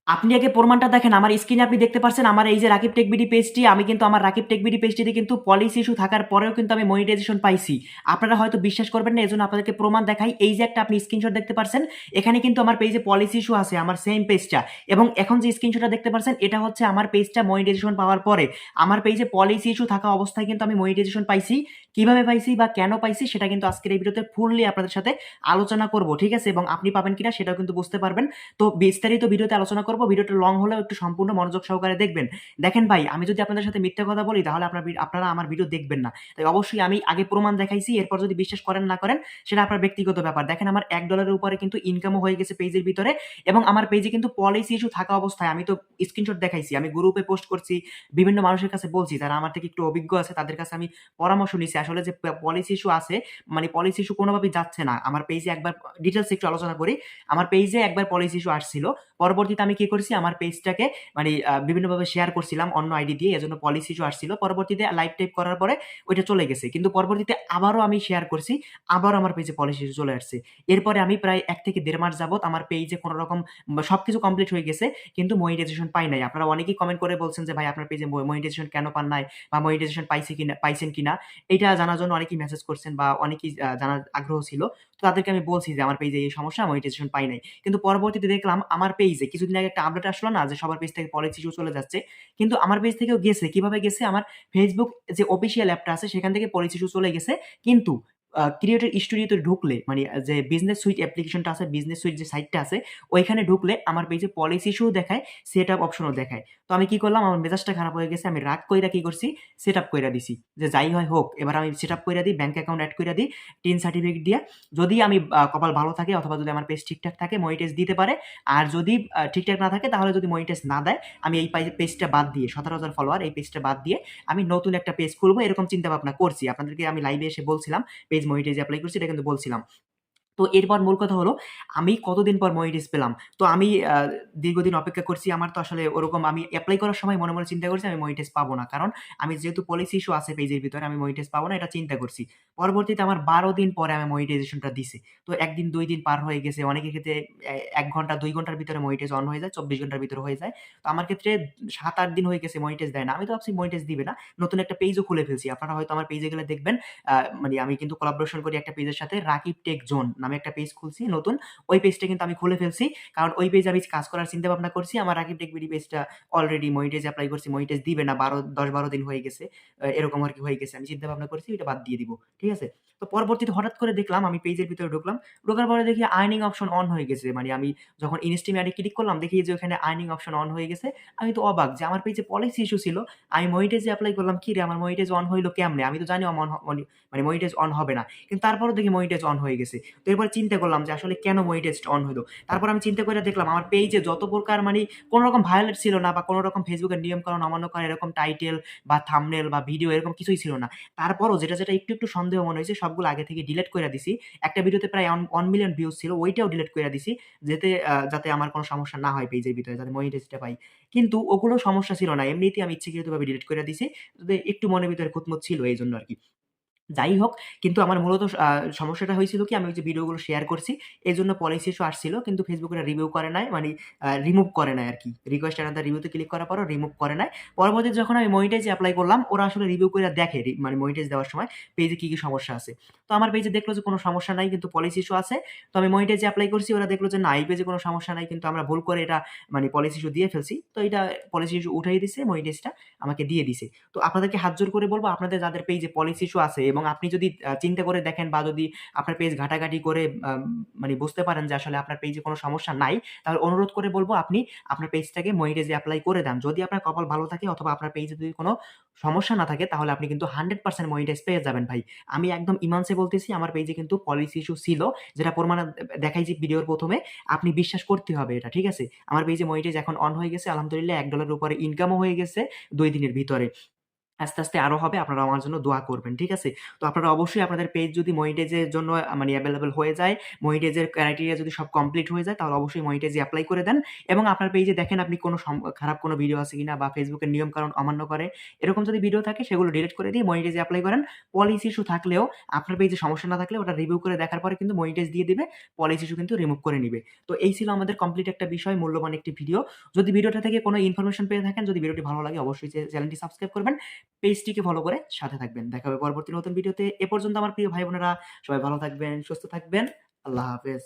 আপনি আগে প্রমাণটা দেখেন। আমার স্ক্রিনে আপনি দেখতে পারছেন আমার এই যে রাকিব টেক বিডি পেজটি, আমি কিন্তু আমার রাকিব টেক বিডি পেজটিতে কিন্তু পলিসি ইস্যু থাকার পরেও কিন্তু আমি মনিটাইজেশন পাইছি। আপনারা হয়তো বিশ্বাস করবেন না, এজন্য আপনাদেরকে প্রমাণ দেখাই। এই যে একটা আপনি স্ক্রিনশট দেখতে পারছেন, এখানে কিন্তু আমার পেজে পলিসি ইস্যু আছে, আমার সেম পেজটা। এবং এখন যে স্ক্রিনশটটা দেখতে পারছেন, এটা হচ্ছে আমার পেজটা মনিটাইজেশন পাওয়ার পরে। আমার পেজে পলিসি ইস্যু থাকা অবস্থায় কিন্তু আমি মনিটাইজেশন পাইছি। কিভাবে পাইছি বা কেন পাইছি সেটা কিন্তু আজকের এই ভিডিওতে ফুললি আপনাদের সাথে আলোচনা করব, ঠিক আছে? এবং আপনি পাবেন কিনা সেটাও কিন্তু বুঝতে পারবেন। তো বিস্তারিত ভিডিওতে আলোচনা করব। ভিডিওটা লং হলেও একটু সম্পূর্ণ মনোযোগ সহকারে দেখবেন। দেখেন ভাই, আমি যদি আপনাদের সাথে মিথ্যা কথা বলি তাহলে আপনারা আমার ভিডিও দেখবেন না। তাই অবশ্যই আমি আগে প্রমাণ দেখাইছি, এরপর যদি বিশ্বাস করেন না করেন সেটা আপনার ব্যক্তিগত ব্যাপার। দেখেন আমার $1 উপরে কিন্তু ইনকামও হয়ে গেছে পেজের ভিতরে, এবং আমার পেজে কিন্তু পলিসি ইস্যু থাকা অবস্থায় আমি তো স্ক্রিনশট দেখাইছি, আমি গ্রুপে পোস্ট করছি, বিভিন্ন মানুষের কাছে বলছি যারা আমার থেকে একটু অভিজ্ঞ আছে, তাদের কাছে আমি পরামর্শ নিছি আসলে যে পলিসি ইস্যু আছে, মানে পলিসি ইস্যু কোনোভাবেই যাচ্ছে না। আমার পেজে একবার ডিটেইলস একটু আলোচনা করি। আমার পেজে একবার পলিসি ইস্যু আসছিল। পরবর্তীতে আমি কি করছি, আমার পেজটাকে মানে বিভিন্নভাবে শেয়ার করছিলাম অন্য আইডি দিয়ে, এজন্য পলিসি ইস্যু আসছিল। পরবর্তীতে লাইভ টাইপ করার পরে ওইটা চলে গেছে। কিন্তু পরবর্তীতে আবারও আমি শেয়ার করছি, আবারও আমার পেজে পলিসি ইস্যু চলে আসছে। এরপরে আমি প্রায় ১ থেকে ১.৫ মাস যাবত আমার পেজে কোন রকম সবকিছু কমপ্লিট হয়ে গেছে, কিন্তু মনিটাইজেশন পাই নাই। আপনারা অনেকেই কমেন্ট করে বলছেন যে, "ভাই আপনার পেজে মনিটাইজেশন কেন পান নাই বা মনিটাইজেশন পাইছেন কিনা?" এইটা জানার জন্য অনেকেই মেসেজ করছেন বা অনেকেই জানার আগ্রহ ছিল। তো তাদেরকে আমি বলছি যে, "আমার পেজে এই সমস্যা, মনিটাইজেশন পাই নাই।" কিন্তু পরবর্তীতে দেখলাম আমার পেজে কিছুদিন আগে একটা আপডেট আসলো না যে সবার পেজ থেকে পলিসি ইস্যু চলে যাচ্ছে। কিন্তু আমার পেজ থেকেও গেছে। কিভাবে গেছে? আমার Facebook যে অফিসিয়াল অ্যাপটা আছে সেখান থেকে পলিসি ইস্যু চলে গেছে। কিন্তু ক্রিয়েটর স্টুডিওতে ঢুকলে মানে যে বিজনেস সুইট অ্যাপ্লিকেশনটা আছে, বিজনেস সুইট যে সাইটটা আছে, ওইখানে ঢুকলে আমার পেজে পলিসি ইস্যুও দেখায়, সেটআপ অপশনও দেখায়। তো আমি কি করলাম? আমার মেজাজটা খারাপ হয়ে গেছে। আমি রাগ কইরা কি করছি? সেটআপ কইরা দিছি। যে যাই হয় হোক, এবার আমি সেটআপ কইরা দিই, ব্যাংক অ্যাকাউন্ট এড কইরা দিই, টিন সার্টিফিকেট দিয়া। যদি আমি কপাল ভালো থাকে অথবা যদি আমার পেজ ঠিকঠাক থাকে মনিটাইজ দিতে পারে। আর যদি ঠিকঠাক না থাকে তাহলে যদি মনিটাইজ না দেয়, আমি এই পেজটা বাদ দিয়ে ১৭,০০০ ফলোয়ার এই পেজটা বাদ দিয়ে আমি নতুন একটা পেজ খুলবো, এরকম চিন্তা ভাবনা করছি। আপনাদেরকে আমি লাইভে এসে বলছিলাম, পেজ মনিটাইজ এপ্লাই করছি, এটা কিন্তু বলছিলাম। তো এরপর মূল কথা হলো, আমি কতদিন পর মনিটাইজ পেলাম। তো আমি দীর্ঘদিন অপেক্ষা করছি। আমার তো আসলে ওরকম আমি এপ্লাই করার সময় মনে, মনে চিন্তা করছি আমি মনিটাইজ পাবো না। কারণ আমি যেহেতু পলিসি ইস্যু আছে পেজের ভিতরে, আমি মনিটাইজ পাবো না এটা চিন্তা করছি। পরবর্তীতে আমার ১২ দিন পরে আমি মনিটাইজেশনটা দিছি। তো ১ দিন ২ দিন পার হয়ে গেছে। অনেকের ক্ষেত্রে ১ ঘন্টা ২ ঘন্টার ভিতরে মনিটাইজ অন হয়ে যায়, ২৪ ঘন্টার ভিতরে হয়ে যায়। তো আমার ক্ষেত্রে ৭-৮ দিন হয়ে গেছে মনিটাইজ দেয় না। আমি তো ভাবছি মনিটাইজ দিবে না। নতুন একটা পেজও খুলে ফেলছি। আপনারা হয়তো আমার পেজে গেলে দেখবেন, আ মানে আমি কিন্তু কোলাবোরেশন করি একটা পেজের সাথে, রাকিব টেক জোন নামে একটা পেজ খুলছি নতুন। ওই পেজটা কিন্তু আমি খুলে ফেলছি। কারণ ওই পেজে আমি কাজ করার চিন্তা ভাবনা করছি। আমার রাকিব টেক বিডি পেজটা অলরেডি মনিটাইজ এপ্লাই করছি। মনিটাইজ দিবে না, ১০-১২ দিন হয়ে গেছে। এরকম আরকি হয়ে গেছে। আমি চিন্তা ভাবনা করছি ওইটা বাদ দিয়ে দিব। ঠিক আছে? তো পরবর্তীতে হঠাৎ করে দেখলাম আমি পেজের ভিতরে ঢুকলাম। ঢোকার পরে দেখি আর্নিং অপশন অন হয়ে গেছে। মানে আমি যখন ইনস্টিম অ্যাড এ ক্লিক করলাম দেখি যে ওখানে আর্নিং অপশন অন হয়ে গেছে। আমি তো অবাক যে আমার পেজে পলিসি ইস্যু ছিল। আমি মনিটাইজে এপ্লাই করলাম। কিরে আমার মনিটাইজ অন হইলো কেমনে? আমি তো জানি মানে মনিটাইজ অন হবে না। কিন্তু তারপরেও দেখি মনিটাইজ অন হয়ে গেছে। তো এরপরে চিন্তা করলাম যে আসলে কেন মনিটাইজটা অন হইলো? তারপর আমি চিন্তা করে দেখলাম আমার পেইজে যত প্রকার মানে কোন রকম ভায়োলেট ছিল না বা কোন রকম Facebook এর নিয়মকানুন অমান্য করা এরকম টাইটেল বা থাম্বনেল বা ভিডিও এরকম কিছুই ছিল না। তারপরও যেটা একটু সন্দেহ মনে হইছে সবগুলো আগে থেকে ডিলিট কইরা দিছি। একটা ভিডিওতে প্রায় 1 মিলিয়ন ভিউজ ছিল, ওইটাও ডিলিট কইরা দিছি। যাতে আমার কোন সমস্যা না হয় পেইজের ভিতরে, যাতে মনিটাইজটা পাই। কিন্তু ওগুলো সমস্যা ছিল না। এমনিতেই আমি ইচ্ছাকৃতভাবে ডিলিট কইরা দিছি। একটু মনের ভিতরে খুঁতমুত ছিল এইজন্য আরকি। যাই হোক, কিন্তু আমার মূলত সমস্যাটা হয়েছিল কি, আমি ওই যে ভিডিওগুলো শেয়ার করছি, এজন্য পলিসি ইস্যু আসছিল। কিন্তু Facebook ওটা রিভিউ করে নাই, মানে রিমুভ করে নাই আরকি। রিকোয়েস্ট অ্যানাদার রিভিউ তে ক্লিক করার পরেও রিমুভ করে নাই। পরবর্তীতে যখন আমি মনিটাইজ এপ্লাই করলাম, ওরা আসলে রিভিউ কইরা দেখে মানে মনিটাইজ দেওয়ার সময় পেজে কি, কি সমস্যা আছে। তো আমার পেজে দেখলো যে কোন সমস্যা নাই, কিন্তু পলিসি ইস্যু আছে। তো আমি মনিটাইজ এপ্লাই করছি, ওরা দেখলো যে না, এই পেজে কোন সমস্যা নাই, কিন্তু আমরা ভুল করে এটা মানে পলিসি ইস্যু দিয়ে ফেলছি। তো এটা পলিসি ইস্যু উঠাই দিছে, মনিটাইজটা আমাকে দিয়ে দিছে। তো আপনাদেরকে হাত জোড় করে বলব, আপনাদের যাদের পেজে পলিসি ইস্যু আছে এবং আপনি যদি চিন্তা করে দেখেন বা যদি আপনার পেজ ঘাটাঘাটি করে মানে বুঝতে পারেন যে আসলে আপনার পেজে কোনো সমস্যা নাই, তাহলে অনুরোধ করে বলব আপনি আপনার পেজটাকে মনিটাইজে এপ্লাই করে দেন। যদি আপনার কপাল ভালো থাকে অথবা আপনার পেজে যদি কোনো সমস্যা না থাকে তাহলে আপনি কিন্তু 100% মনিটাইজ পেয়ে যাবেন ভাই। আমি একদম ইমানসে বলতেছি, আমার পেজে কিন্তু পলিসি ইস্যু ছিল, যেটা প্রমাণ দেখাইছি ভিডিওর ১ম এ। আপনি বিশ্বাস করতে হবে এটা, ঠিক আছে? আমার পেজে মনিটাইজ এখন অন হয়ে গেছে। আলহামদুলিল্লাহ $1 এর উপরে ইনকামও হয়ে গেছে ২ দিনের ভিতরে। আস্তে, আস্তে আরো হবে। আপনারা আমার জন্য দোয়া করবেন। ঠিক আছে? তো আপনারা অবশ্যই আপনাদের পেজ যদি মনিটাইজ এর জন্য মানে এভেইলেবল হয়ে যায়, মনিটাইজ এর ক্রাইটেরিয়া যদি সব কমপ্লিট হয়ে যায়, তাহলে অবশ্যই মনিটাইজ এ এপ্লাই করে দেন এবং আপনার পেজে দেখেন আপনি কোনো খারাপ কোনো ভিডিও আছে কিনা বা Facebook এর নিয়ম-কানুন অমান্য করে, এরকম যদি ভিডিও থাকে সেগুলো ডিলিট করে দিয়ে মনিটাইজ এ এপ্লাই করেন। পলিসি ইস্যু থাকলেও আপনার পেজে সমস্যা না থাকলে ওটা রিভিউ করে দেখার পরে কিন্তু মনিটাইজ দিয়ে দিবে। পলিসি ইস্যু কিন্তু রিমুভ করে নিবে। তো এই ছিল আমাদের কমপ্লিট একটা বিষয়, মূল্যবান একটি ভিডিও। যদি ভিডিওটা থেকে কোনো ইনফরমেশন পেয়ে থাকেন, যদি ভিডিওটি ভালো লাগে অবশ্যই চ্যানেলটি সাবস্ক্রাইব করবেন। পেজটিকে ফলো করে সাথে থাকবেন। দেখা হবে পরবর্তী নতুন ভিডিওতে। এ পর্যন্ত আমার প্রিয় ভাই বোনেরা সবাই ভালো থাকবেন, সুস্থ থাকবেন। আল্লাহ হাফেজ।